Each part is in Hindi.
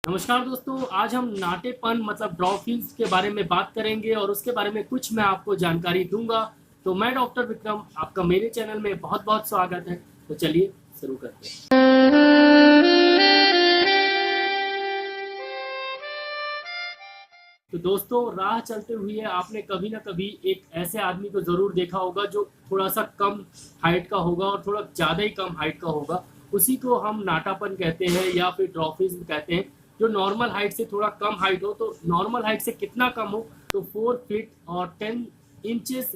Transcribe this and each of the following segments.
नमस्कार दोस्तों, आज हम नाटेपन मतलब ड्रॉफिन्स के बारे में बात करेंगे और उसके बारे में कुछ मैं आपको जानकारी दूंगा। तो मैं डॉक्टर विक्रम, आपका मेरे चैनल में बहुत बहुत स्वागत है। तो चलिए शुरू करते हैं। तो दोस्तों, राह चलते हुए आपने कभी ना कभी एक ऐसे आदमी को ज़रूर देखा होगा जो थोड़ा सा कम हाइट का होगा और थोड़ा ज़्यादा ही कम हाइट का होगा। उसी को हम नाटापन कहते हैं या फिर ड्रॉफिज्म कहते हैं। जो नॉर्मल हाइट से थोड़ा कम हाइट हो, तो नॉर्मल हाइट से कितना कम हो, तो 4 फीट और 10 इंचेस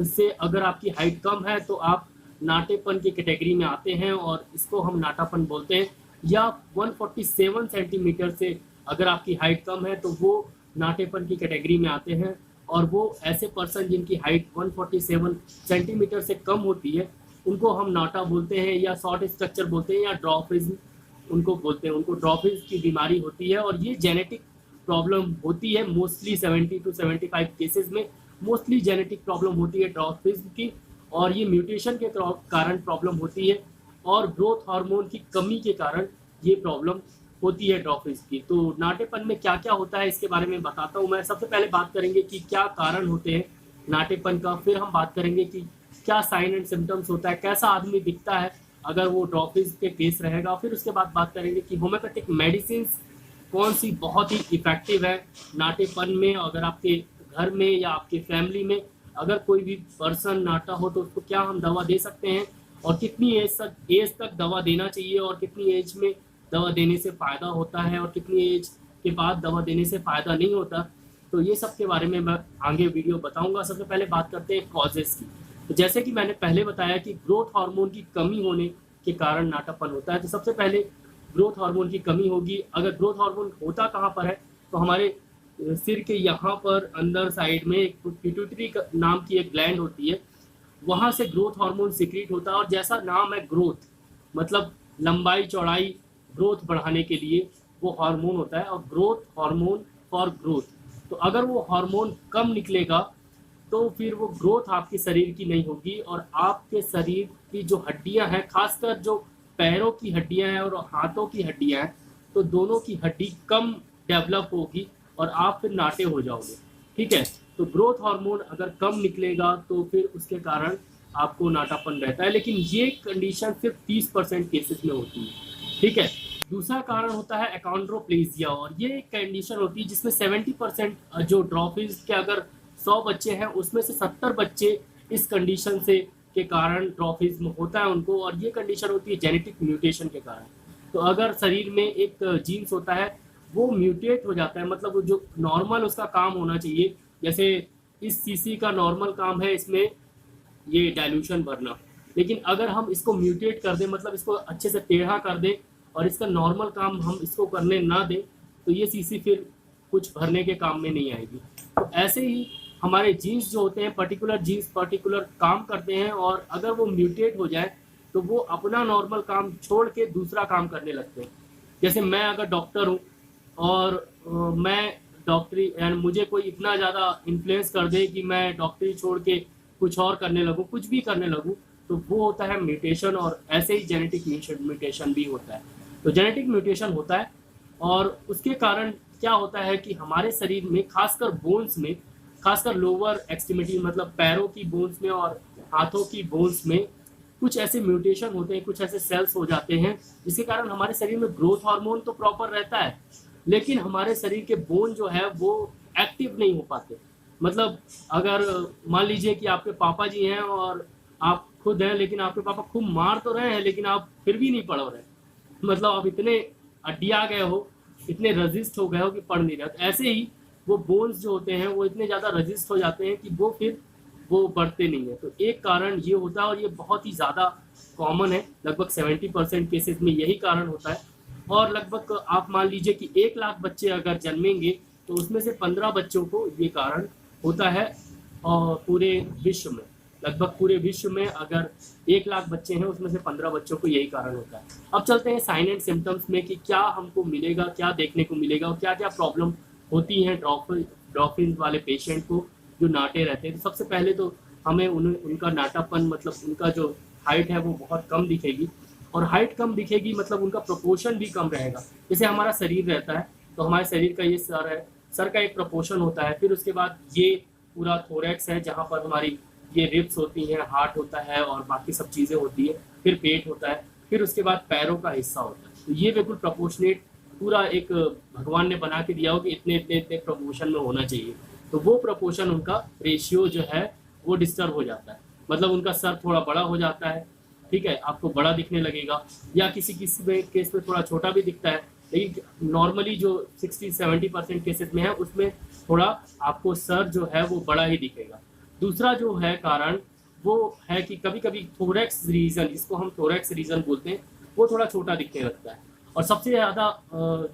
से अगर आपकी हाइट कम है तो आप नाटेपन की कैटेगरी में आते हैं और इसको हम नाटापन बोलते हैं। या 147 सेंटीमीटर से अगर आपकी हाइट कम है तो वो नाटेपन की कैटेगरी में आते हैं। और वो ऐसे पर्सन जिनकी हाइट 147 सेंटीमीटर से कम होती है उनको हम नाटा बोलते हैं या शॉर्ट स्ट्रक्चर बोलते हैं या ड्रॉफिज्म उनको बोलते हैं। उनको ड्रॉफिज्म की बीमारी होती है और ये जेनेटिक प्रॉब्लम होती है। मोस्टली 70 to 75 केसेस में मोस्टली जेनेटिक प्रॉब्लम होती है ड्रॉफिज्म की, और ये म्यूटेशन के कारण प्रॉब्लम होती है और ग्रोथ हार्मोन की कमी के कारण ये प्रॉब्लम होती है ड्रॉफिज्म की। तो नाटेपन में क्या क्या होता है इसके बारे में बताता हूँ मैं। सबसे पहले बात करेंगे कि क्या कारण होते हैं नाटेपन का, फिर हम बात करेंगे कि क्या साइन एंड सिम्टम्स होता है, कैसा आदमी दिखता है अगर वो ड्रॉफिज्म के केस रहेगा। फिर उसके बाद बात करेंगे कि होम्योपैथिक मेडिसिन कौन सी बहुत ही इफेक्टिव है नाटेपन में। अगर आपके घर में या आपके फैमिली में अगर कोई भी पर्सन नाटा हो तो उसको क्या हम दवा दे सकते हैं और कितनी एज तक दवा देना चाहिए और कितनी एज में दवा देने से फ़ायदा होता है और कितनी एज के बाद दवा देने से फ़ायदा नहीं होता। तो ये सब के बारे में मैं आगे वीडियो बताऊंगा। सबसे पहले बात करते हैं कॉजेज़ की। तो जैसे कि मैंने पहले बताया कि ग्रोथ हार्मोन की कमी होने के कारण नाटापन होता है। तो सबसे पहले ग्रोथ हार्मोन की कमी होगी। अगर ग्रोथ हार्मोन होता कहाँ पर है, तो हमारे सिर के यहाँ पर अंदर साइड में एक पिट्यूटरी नाम की एक ग्लैंड होती है, वहाँ से ग्रोथ हार्मोन सिक्रीट होता है। और जैसा नाम है ग्रोथ मतलब लंबाई चौड़ाई, ग्रोथ बढ़ाने के लिए वो हार्मोन होता है और ग्रोथ हार्मोन फॉर ग्रोथ। तो अगर वो हार्मोन कम निकलेगा तो फिर वो ग्रोथ आपके शरीर की नहीं होगी और आपके शरीर की जो हड्डियां हैं, खासकर जो पैरों की हड्डियां हैं और हाथों की हड्डियां हैं, तो दोनों की हड्डी कम डेवलप होगी और आप फिर नाटे हो जाओगे। ठीक है, तो ग्रोथ हार्मोन अगर कम निकलेगा तो फिर उसके कारण आपको नाटापन रहता है, लेकिन ये कंडीशन सिर्फ 30% केसेस में होती है। ठीक है, दूसरा कारण होता है अकॉन्ड्रोप्लेजिया, और ये एक कंडीशन होती है जिसमें 70% जो ड्रॉफिज के अगर 100 बच्चे हैं उसमें से 70 बच्चे इस कंडीशन से के कारण ड्रॉफिज्म होता है उनको। और ये कंडीशन होती है जेनेटिक म्यूटेशन के कारण। तो अगर शरीर में एक जीन्स होता है वो म्यूटेट हो जाता है, मतलब वो जो नॉर्मल उसका काम होना चाहिए, जैसे इस सीसी का नॉर्मल काम है इसमें ये डाइल्यूशन भरना, लेकिन अगर हम इसको म्यूटेट कर दें, मतलब इसको अच्छे से टेढ़ा कर दें और इसका नॉर्मल काम हम इसको करने ना दें, तो ये सीसी फिर कुछ भरने के काम में नहीं आएगी। तो ऐसे ही हमारे जीन्स जो होते हैं, पर्टिकुलर जीन्स पर्टिकुलर काम करते हैं, और अगर वो म्यूटेट हो जाए तो वो अपना नॉर्मल काम छोड़ के दूसरा काम करने लगते हैं। जैसे मैं अगर डॉक्टर हूँ और मैं डॉक्टरी एंड मुझे कोई इतना ज़्यादा इन्फ्लुएंस कर दे कि मैं डॉक्टरी छोड़ के कुछ और करने लगूँ, कुछ भी करने लगूँ, तो वो होता है म्यूटेशन। और ऐसे ही जेनेटिक म्यूटेशन भी होता है। तो जेनेटिक म्यूटेशन होता है और उसके कारण क्या होता है कि हमारे शरीर में खासकर बोन्स में, खासकर लोअर एक्सट्रीमिटी मतलब पैरों की बोन्स में और हाथों की बोन्स में कुछ ऐसे म्यूटेशन होते हैं, कुछ ऐसे सेल्स हो जाते हैं जिसके कारण हमारे शरीर में ग्रोथ हार्मोन तो प्रॉपर रहता है, लेकिन हमारे शरीर के बोन जो है वो एक्टिव नहीं हो पाते। मतलब अगर मान लीजिए कि आपके पापा जी हैं और आप खुद हैं, लेकिन आपके पापा खूब मार तो रहे हैं लेकिन आप फिर भी नहीं पढ़ रहे, मतलब आप इतने अड्डिया गए हो, इतने रजिस्ट हो गए हो कि पढ़ नहीं रहे। तो ऐसे ही वो बोन्स जो होते हैं वो इतने ज़्यादा रजिस्ट हो जाते हैं कि वो फिर वो बढ़ते नहीं है। तो एक कारण ये होता है और ये बहुत ही ज़्यादा कॉमन है, लगभग 70% केसेस में यही कारण होता है। और लगभग आप मान लीजिए कि 1 लाख बच्चे अगर जन्मेंगे तो उसमें से 15 बच्चों को ये कारण होता है। और पूरे विश्व में, लगभग पूरे विश्व में अगर 1 लाख बच्चे हैं उसमें से 15 बच्चों को यही कारण होता है। अब चलते हैं साइन एंड सिम्टम्स में कि क्या हमको मिलेगा, क्या देखने को मिलेगा और क्या क्या प्रॉब्लम होती हैं ड्रॉफिन वाले पेशेंट को जो नाटे रहते हैं। तो सबसे पहले तो हमें उनका नाटापन मतलब उनका जो हाइट है वो बहुत कम दिखेगी, और हाइट कम दिखेगी मतलब उनका प्रोपोर्शन भी कम रहेगा। जैसे हमारा शरीर रहता है तो हमारे शरीर का ये सर है, सर का एक प्रपोर्शन होता है। फिर उसके बाद ये पूरा थोरैक्स है जहाँ पर हमारी ये रिब्स होती हैं, हार्ट होता है और बाकी सब चीज़ें होती है। फिर पेट होता है, फिर उसके बाद पैरों का हिस्सा होता है। तो ये बिल्कुल प्रपोर्शनेट पूरा एक भगवान ने बना के दिया हो कि इतने इतने इतने प्रपोर्शन में होना चाहिए। तो वो प्रपोर्शन उनका रेशियो जो है वो डिस्टर्ब हो जाता है, मतलब उनका सर थोड़ा बड़ा हो जाता है, ठीक है, आपको बड़ा दिखने लगेगा, या किसी किसी में केस में थोड़ा छोटा भी दिखता है। लेकिन नॉर्मली जो 60-70% केसेस में है उसमें थोड़ा आपको सर जो है वो बड़ा ही दिखेगा। दूसरा जो है कारण वो है कि कभी कभी थोरैक्स रीजन, जिसको हम थोरैक्स रीजन बोलते हैं, वो थोड़ा छोटा दिखने लगता है। और सबसे ज़्यादा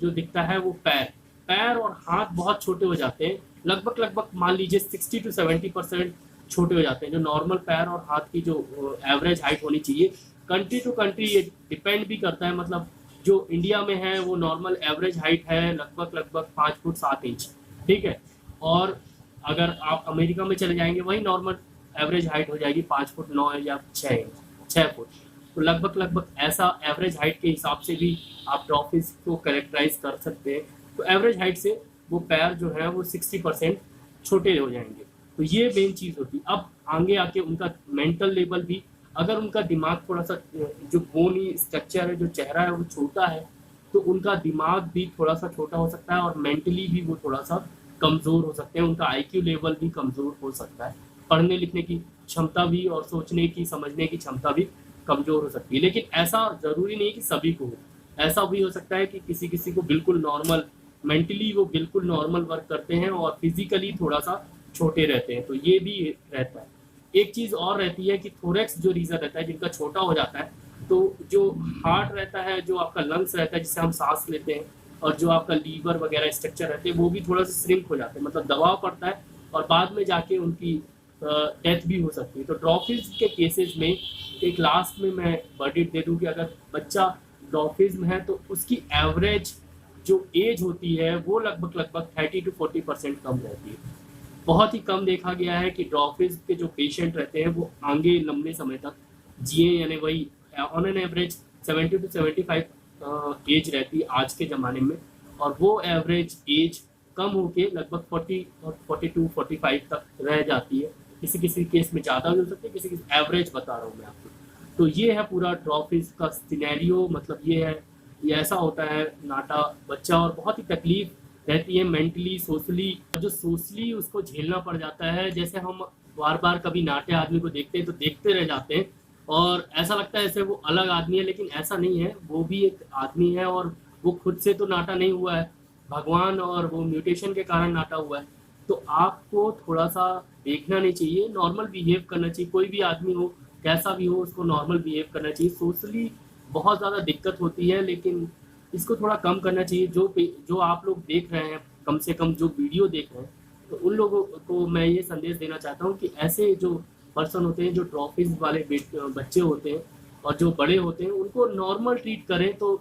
जो दिखता है वो पैर और हाथ बहुत छोटे हो जाते हैं, लगभग मान लीजिए 60-70% छोटे हो जाते हैं। जो नॉर्मल पैर और हाथ की जो एवरेज हाइट होनी चाहिए, कंट्री टू कंट्री ये डिपेंड भी करता है। मतलब जो इंडिया में है वो नॉर्मल एवरेज हाइट है लगभग 5 फुट 7 इंच, ठीक है। और अगर आप अमेरिका में चले जाएंगे वही नॉर्मल एवरेज हाइट हो जाएगी 5 फुट 9 या 6 फुट। तो लगभग ऐसा एवरेज हाइट के हिसाब से भी आप ड्रॉफिस को कैरेक्टराइज कर सकते हैं। तो एवरेज हाइट से वो पैर जो है वो 60% छोटे हो जाएंगे। तो ये मेन चीज़ होती है। अब आगे आके उनका मेंटल लेवल भी, अगर उनका दिमाग थोड़ा सा, जो बोनी स्ट्रक्चर है, जो चेहरा है वो छोटा है, तो उनका दिमाग भी थोड़ा सा छोटा हो सकता है और मेंटली भी वो थोड़ा सा कमज़ोर हो सकते हैं। उनका आईक्यू लेवल भी कमज़ोर हो सकता है, पढ़ने लिखने की क्षमता भी और सोचने की समझने की क्षमता भी कमज़ोर हो सकती है। लेकिन ऐसा ज़रूरी नहीं कि सभी को हो, ऐसा भी हो सकता है कि किसी किसी को बिल्कुल नॉर्मल, मेंटली वो बिल्कुल नॉर्मल वर्क करते हैं और फिजिकली थोड़ा सा छोटे रहते हैं। तो ये भी रहता है। एक चीज़ और रहती है कि थोरैक्स जो रीजन रहता है, जिनका छोटा हो जाता है, तो जो हार्ट रहता है, जो आपका लंग्स रहता है जिससे हम सांस लेते हैं, और जो आपका लीवर वगैरह स्ट्रक्चर रहते हैं, वो भी थोड़ा सा श्रिंक हो जाते हैं, मतलब दबाव पड़ता है और बाद में जाके उनकी डेथ भी हो सकती है। तो ड्रॉफिज के केसेस में एक लास्ट में मैं वर्डिक्ट दे दूं कि अगर बच्चा ड्रॉफिज्म है तो उसकी एवरेज जो एज होती है वो लगभग 30-40% कम रहती है। बहुत ही कम देखा गया है कि ड्रॉफिज के जो पेशेंट रहते हैं वो आगे लंबे समय तक जिए, यानी वही ऑन एन एवरेज 70-75 एज रहती है आज के ज़माने में, और वो एवरेज एज कम होके लगभग 40 और 42-45 तक रह जाती है। किसी किसी केस में ज़्यादा भी हो सकती है, किसी किसी एवरेज बता रहा हूँ मैं आपको। तो ये है पूरा ड्रॉफिज का सिनेरियो, मतलब ये है, ये ऐसा होता है नाटा बच्चा, और बहुत ही तकलीफ रहती है मेंटली, सोशली। जो सोशली उसको झेलना पड़ जाता है। जैसे हम बार बार कभी नाटे आदमी को देखते हैं तो देखते रह जाते हैं और ऐसा लगता है जैसे वो अलग आदमी है, लेकिन ऐसा नहीं है, वो भी एक आदमी है और वो खुद से तो नाटा नहीं हुआ है, भगवान और वो म्यूटेशन के कारण नाटा हुआ है। तो आपको थोड़ा सा देखना नहीं चाहिए, नॉर्मल बिहेव करना चाहिए। कोई भी आदमी हो, कैसा भी हो, उसको नॉर्मल बिहेव करना चाहिए। सोशली बहुत ज़्यादा दिक्कत होती है, लेकिन इसको थोड़ा कम करना चाहिए। जो आप लोग देख रहे हैं, कम से कम जो वीडियो देख रहे हैं, तो उन लोगों को मैं ये संदेश देना चाहता हूँ कि ऐसे जो पर्सन होते हैं, जो ट्रॉफीज वाले बच्चे होते हैं और जो बड़े होते हैं, उनको नॉर्मल ट्रीट करें तो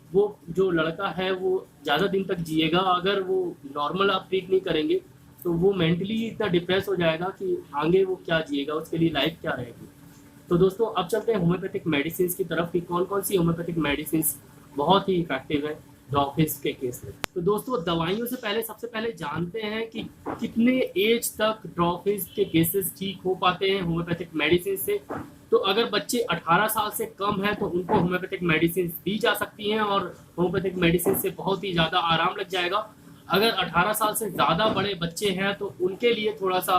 वो जो लड़का है वो ज़्यादा दिन तक जिएगा। अगर वो नॉर्मल आप ट्रीट नहीं करेंगे तो वो मेंटली इतना डिप्रेस हो जाएगा कि आगे वो क्या जिएगा, उसके लिए लाइफ क्या रहेगी। तो दोस्तों अब चलते हैं होम्योपैथिक मेडिसिन की तरफ कि कौन कौन सी होम्योपैथिक मेडिसिन बहुत ही इफेक्टिव है ड्रॉफिज के केस में। तो दोस्तों दवाइयों से पहले सबसे पहले जानते हैं कि कितने एज तक ड्रॉफिज के केसेस ठीक हो पाते हैं होम्योपैथिक मेडिसिन से। तो अगर बच्चे 18 साल से कम है तो उनको होम्योपैथिक मेडिसिन दी जा सकती हैं और होम्योपैथिक मेडिसिन से बहुत ही ज़्यादा आराम लग जाएगा। अगर 18 साल से ज़्यादा बड़े बच्चे हैं तो उनके लिए थोड़ा सा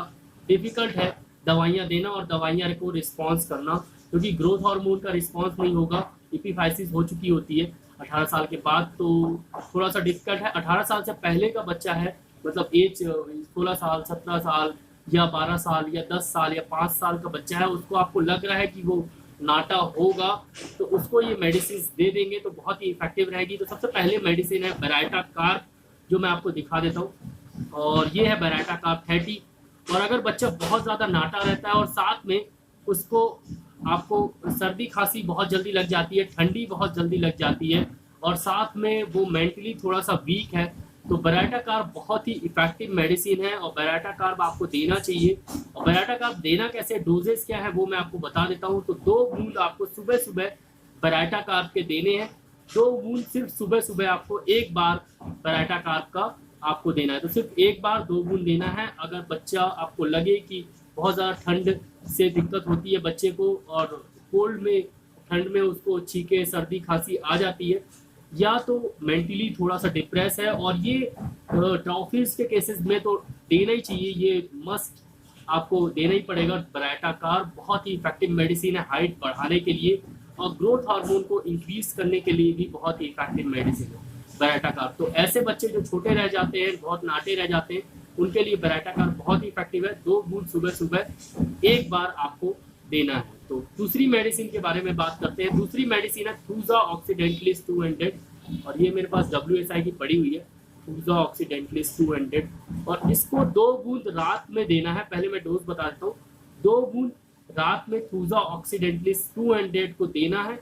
डिफिकल्ट है दवाइयाँ देना और दवाइयाँ को रिस्पॉन्स करना, क्योंकि ग्रोथ हार्मोन का रिस्पॉन्स नहीं होगा, एपिफाइसिस हो चुकी होती है 18 साल के बाद, तो थोड़ा सा डिफिकल्ट है। 18 साल से पहले का बच्चा है, मतलब एज 16 साल 17 साल या 12 साल या 10 साल या 5 साल का बच्चा है, उसको आपको लग रहा है कि वो नाटा होगा, तो उसको ये मेडिसिन दे देंगे तो बहुत ही इफेक्टिव रहेगी। तो सबसे पहले मेडिसिन है बेराटा कार्ब, जो मैं आपको दिखा देता हूँ, और ये है बेराटा कार्ब 30। और अगर बच्चा बहुत ज़्यादा नाटा रहता है और साथ में उसको आपको सर्दी खांसी बहुत जल्दी लग जाती है, ठंडी बहुत जल्दी लग जाती है, और साथ में वो मेंटली थोड़ा सा वीक है, तो बेराटा कार्ब बहुत ही इफेक्टिव मेडिसिन है और बेराटा कार्ब आपको देना चाहिए। और बेराटा कार्ब देना कैसे, डोजेस क्या है वो मैं आपको बता देता हूँ। तो 2 बूंद आपको सुबह सुबह बेराटा कार्ब के देने हैं 2 बूंद सिर्फ सुबह सुबह आपको एक बार बराटा कार्ब का आपको देना है। तो सिर्फ एक बार 2 बूंद देना है। अगर बच्चा आपको लगे कि बहुत ज़्यादा ठंड से दिक्कत होती है बच्चे को और कोल्ड में ठंड में उसको छींके सर्दी खांसी आ जाती है, या तो मेंटली थोड़ा सा डिप्रेस है, और ये टॉफीज के केसेस में तो देना ही चाहिए, ये मस्ट आपको देना ही पड़ेगा। बराटा कार्ब बहुत ही इफेक्टिव मेडिसिन है हाइट बढ़ाने के लिए, और ग्रोथ हार्मोन को इंक्रीज करने के लिए भी बहुत ही इफेक्टिव मेडिसिन है बराटा कार्ब। तो ऐसे बच्चे जो छोटे रह जाते हैं, बहुत नाटे रह जाते हैं, उनके लिए बराटा कार्ब बहुत ही इफेक्टिव है। 2 बूंद सुबह सुबह एक बार आपको देना है। तो दूसरी मेडिसिन के बारे में बात करते हैं। दूसरी मेडिसिन है थूजा ऑक्सीडेंटलिस 200, और ये मेरे पास WSI की पड़ी हुई है, थूजा ऑक्सीडेंटलिस 200, और इसको 2 बूंद रात में देना है। पहले मैं डोज बता देता हूँ। 2 बूंद रात में थूजा ऑक्सीडेंटलिस 200 को देना है।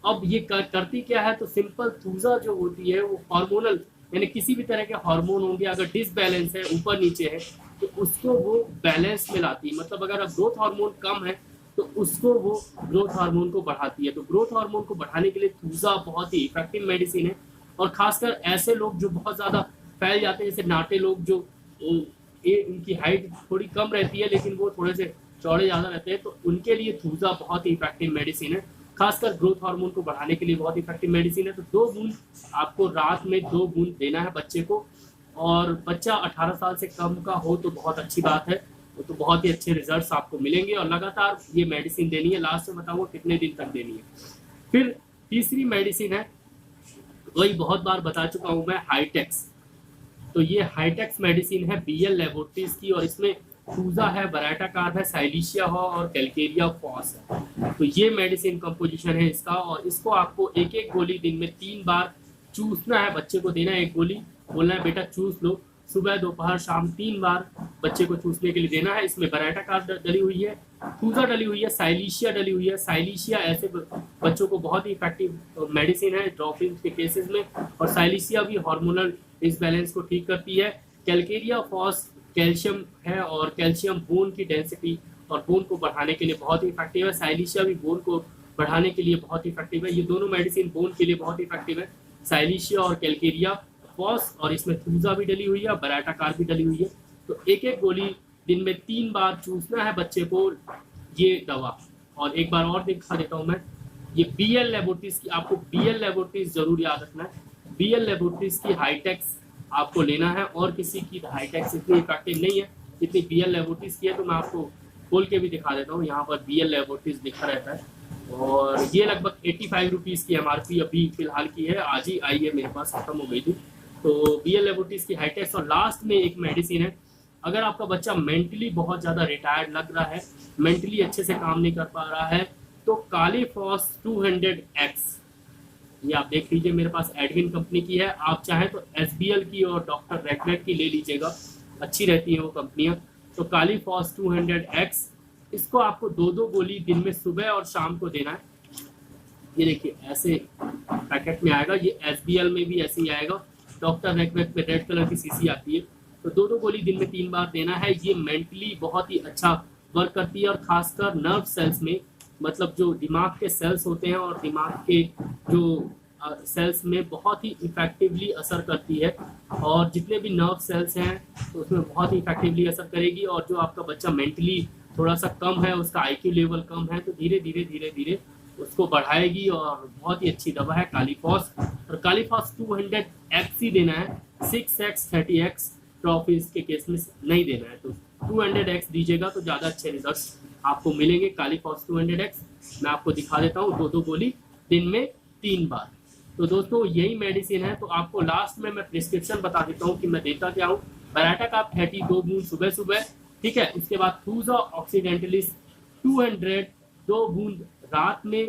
अब ये करती क्या है, तो सिंपल थूजा जो होती है वो हार्मोनल, यानी किसी भी तरह के हार्मोन होंगे अगर डिसबैलेंस है, ऊपर नीचे है, तो उसको वो बैलेंस में लाती है। मतलब अगर ग्रोथ हार्मोन कम है तो उसको वो ग्रोथ हार्मोन को बढ़ाती है। तो ग्रोथ हार्मोन को बढ़ाने के लिए थूजा बहुत ही इफेक्टिव मेडिसिन है। और खासकर ऐसे लोग जो बहुत ज़्यादा फैल जाते हैं, जैसे नाटे लोग, जो उनकी हाइट थोड़ी कम रहती है लेकिन वो थोड़े से चौड़े ज़्यादा रहते हैं, तो उनके लिए थूजा बहुत ही इफेक्टिव मेडिसिन है। खासकर ग्रोथ हार्मोन को बढ़ाने के लिए बहुत इफेक्टिव मेडिसिन है। तो 2 बूंद आपको रात में 2 बूंद देना है बच्चे को। और बच्चा 18 साल से कम का हो तो बहुत अच्छी बात है, तो बहुत ही अच्छे रिजल्ट्स आपको मिलेंगे। और लगातार ये मेडिसिन देनी है, लास्ट में बताऊंगा कितने दिन तक देनी है। फिर तीसरी मेडिसिन है, वही बहुत बार बता चुका हूँ मैं, हाईटेक्स। तो ये हाईटेक्स मेडिसिन है BL लैबोरेटरीज की, और इसमें थूजा है, बराटा कार्ब है, साइलिशिया हो और कैलकेरिया फॉस है। तो ये मेडिसिन कंपोजिशन है इसका, और इसको आपको एक एक गोली दिन में 3 बार चूसना है, बच्चे को देना है। एक गोली बोलना है बेटा चूस लो, सुबह दोपहर शाम 3 बार बच्चे को चूसने के लिए देना है। इसमें बराटा कार्ब डली हुई है, थूजा डली हुई है, साइलिशिया डली हुई है। साइलिशिया ऐसे बच्चों को बहुत ही इफेक्टिव मेडिसिन है ड्रॉपिंग के केसेस में, और साइलिशिया भी हार्मोनल डिसबैलेंस को ठीक करती है। कैलकेरिया फॉस कैल्शियम है, और कैल्शियम बोन की डेंसिटी और बोन को बढ़ाने के लिए बहुत ही इफेक्टिव है। साइलिशिया भी बोन को बढ़ाने के लिए बहुत इफेक्टिव है। ये दोनों मेडिसिन बोन के लिए बहुत इफेक्टिव है, साइलिशिया और कैलकेरिया फॉस, और इसमें थूजा भी डली हुई है, बराटा कार्ब भी डली हुई है। तो एक एक गोली दिन में 3 बार चूसना है बच्चे को ये दवा। और एक बार और दिखा देता हूँ मैं, ये BL लैबोरेटरीज की, आपको BL लैबोरेटरीज जरूर याद रखना है। BL लैबोरेटरीज की हाईटेक्स आपको लेना है, और किसी की हाईटेक्स इतनी इफेक्टिव नहीं है जितनी BL लैबोरेटरीज की है। तो मैं आपको खोल के भी दिखा देता हूँ, यहाँ पर BL लैबोरेटरीज लिखा रहता है, और ये लगभग 85 रुपीज़ की MRP अभी फिलहाल की है, आज ही आई है, मेरे पास खत्म हो गई थी। तो BL लैबोरेटरीज की हाईटेक्स। और लास्ट में एक मेडिसिन है, अगर आपका बच्चा मेंटली बहुत ज़्यादा रिटायर्ड लग रहा है, मेंटली अच्छे से काम नहीं कर पा रहा है, तो कालीफॉस 200X, ये आप देख लीजिए, मेरे पास एडविन कंपनी की है। आप चाहें तो SBL की और डॉक्टर रेकमेट की ले लीजिएगा, अच्छी रहती हैं वो कंपनियां। तो कालीफॉस 200X, इसको आपको 2-2 गोली दिन में सुबह और शाम को देना है। ये देखिए ऐसे पैकेट में आएगा, ये SBL में भी ऐसे ही आएगा, डॉक्टर रेकमेट में रेड कलर की शीशी आती है। तो 2-2 गोली दिन में 3 बार देना है। ये मेंटली बहुत ही अच्छा वर्क करती है, और खासकर नर्व सेल्स में, मतलब जो दिमाग के सेल्स होते हैं और दिमाग के जो सेल्स में बहुत ही इफेक्टिवली असर करती है। और जितने भी नर्व सेल्स हैं तो उसमें बहुत ही इफेक्टिवली असर करेगी। और जो आपका बच्चा मेंटली थोड़ा सा कम है, उसका IQ लेवल कम है, तो धीरे धीरे धीरे धीरे उसको बढ़ाएगी। और बहुत ही अच्छी दवा है कालीफॉस। और कालीफॉस 200X ही देना है, 6X 30X ट्रॉफीज के केस में नहीं देना है। तो 200X दीजिएगा तो ज़्यादा अच्छे रिजल्ट आपको मिलेंगे। कालीफॉस 200X मैं आपको दिखा देता हूँ, 2-2 गोली दिन में 3 बार। तो दोस्तों यही मेडिसिन है। तो आपको लास्ट में मैं प्रिस्क्रिप्शन बता देता हूँ कि मैं देता क्या हूँ। बराटा का 32 बूंद सुबह सुबह, ठीक है। उसके बाद थूजा ऑक्सीडेंटलिस 200 2 बूंद रात में,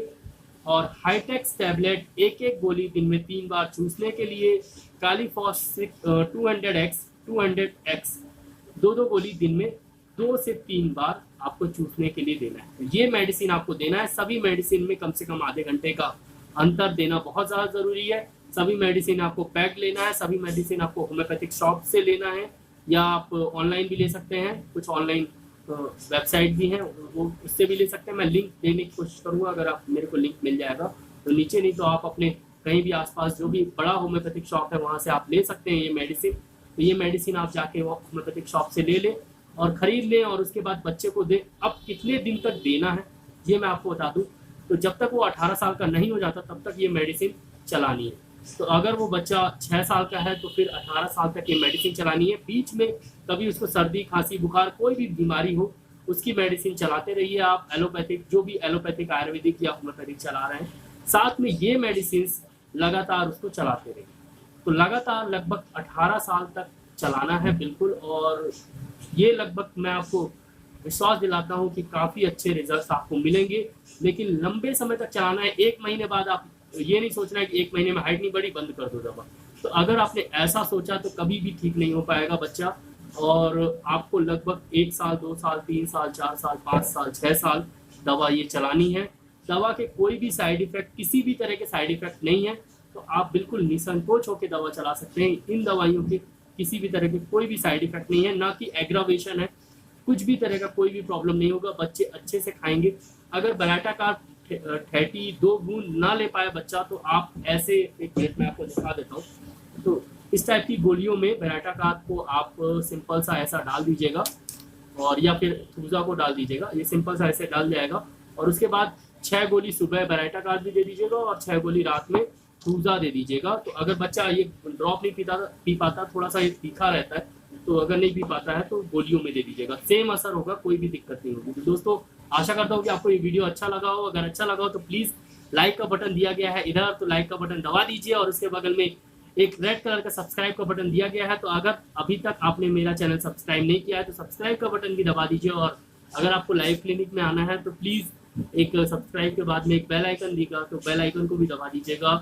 और हाईटेक्स टैबलेट एक एक गोली दिन में 3 बार चूसने के लिए। कालीफॉस 200X 2-2 गोली दिन में 2 से 3 बार आपको चूसने के लिए देना है। तो ये मेडिसिन आपको देना है। सभी मेडिसिन में कम से कम आधे घंटे का अंतर देना बहुत ज़्यादा ज़रूरी है। सभी मेडिसिन आपको पैक लेना है, सभी मेडिसिन आपको होम्योपैथिक शॉप से लेना है, या आप ऑनलाइन भी ले सकते हैं। कुछ ऑनलाइन वेबसाइट भी हैं, वो उससे भी ले सकते हैं। मैं लिंक देने की कोशिश करूँगा, अगर आप मेरे को लिंक मिल जाएगा तो नीचे, नहीं तो आप अपने कहीं भी आसपास जो भी बड़ा होम्योपैथिक शॉप है वहाँ से आप ले सकते हैं ये मेडिसिन। तो ये मेडिसिन आप जाके वो होम्योपैथिक शॉप से ले लें और ख़रीद लें और उसके बाद बच्चे को दें। अब कितने दिन तक देना है ये मैं आपको बता दूँ। तो जब तक वो 18 साल का नहीं हो जाता तब तक ये मेडिसिन चलानी है। तो अगर वो बच्चा 6 साल का है तो फिर 18 साल तक ये मेडिसिन चलानी है। बीच में कभी उसको सर्दी खांसी बुखार कोई भी बीमारी हो उसकी मेडिसिन चलाते रहिए आप, एलोपैथिक जो भी एलोपैथिक आयुर्वेदिक या होम्योपैथिक चला रहे हैं, साथ में ये मेडिसिन लगातार उसको चलाते रहिए। तो लगातार लगभग 18 साल तक चलाना है बिल्कुल। और ये लगभग मैं आपको विश्वास दिलाता हूँ कि काफ़ी अच्छे रिजल्ट्स आपको मिलेंगे। लेकिन लंबे समय तक चलाना है। 1 महीने बाद आप ये नहीं सोचना है कि 1 महीने में हाइट नहीं बढ़ी बंद कर दो दवा। तो अगर आपने ऐसा सोचा तो कभी भी ठीक नहीं हो पाएगा बच्चा। और आपको लगभग 1 साल 2 साल 3 साल 4 साल 5 साल 6 साल दवा ये चलानी है। दवा के कोई भी साइड इफेक्ट, किसी भी तरह के साइड इफेक्ट नहीं है। तो आप बिल्कुल निसंकोच होकर दवा चला सकते हैं। इन दवाइयों के किसी भी तरह के कोई भी साइड इफेक्ट नहीं है, ना कि एग्रावेशन है, कुछ भी तरह का कोई भी प्रॉब्लम नहीं होगा। बच्चे अच्छे से खाएंगे। अगर बराटाकार 32 बूंद ना ले पाए बच्चा तो आप ऐसे एक प्लेट में आपको दिखा देता हूँ। तो इस टाइप की गोलियों में बराटाकार को आप सिंपल सा ऐसा डाल दीजिएगा और या फिर थूजा को डाल दीजिएगा। ये सिंपल सा ऐसे डाल जाएगा और उसके बाद 6 गोली सुबह बराटाकार भी दे दीजिएगा और 6 गोली रात में थूजा दे दीजिएगा। तो अगर बच्चा ये ड्रॉप नहीं पी पाता, थोड़ा सा ये तीखा रहता है, तो अगर नहीं पी पाता है तो गोलियों में दे दीजिएगा, सेम असर होगा, कोई भी दिक्कत नहीं होगी। तो दोस्तों आशा करता हूँ कि आपको ये वीडियो अच्छा लगा हो। अगर अच्छा लगा हो तो प्लीज़ लाइक का बटन दिया गया है इधर, तो लाइक का बटन दबा दीजिए और उसके बगल में एक रेड कलर का सब्सक्राइब का बटन दिया गया है। तो अगर अभी तक आपने मेरा चैनल सब्सक्राइब नहीं किया है तो सब्सक्राइब का बटन भी दबा दीजिए। और अगर आपको लाइव क्लिनिक में आना है तो प्लीज़ एक सब्सक्राइब के बाद में एक बेल आइकन दिखेगा, तो बेल आइकन को भी दबा दीजिएगा।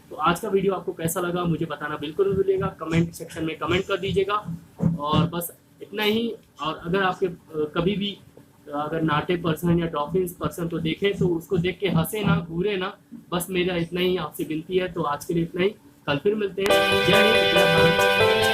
तो आज का वीडियो आपको कैसा लगा मुझे बताना बिल्कुल नहीं भूलिएगा, कमेंट सेक्शन में कमेंट कर दीजिएगा। और बस इतना ही। और अगर आपके कभी भी अगर नाटे पर्सन या डॉल्फिन्स पर्सन तो देखें तो उसको देख के हंसे ना, घूरे ना। बस मेरा इतना ही आपसे विनती है। तो आज के लिए इतना ही, कल फिर मिलते हैं। जय हिंद, जय भारत।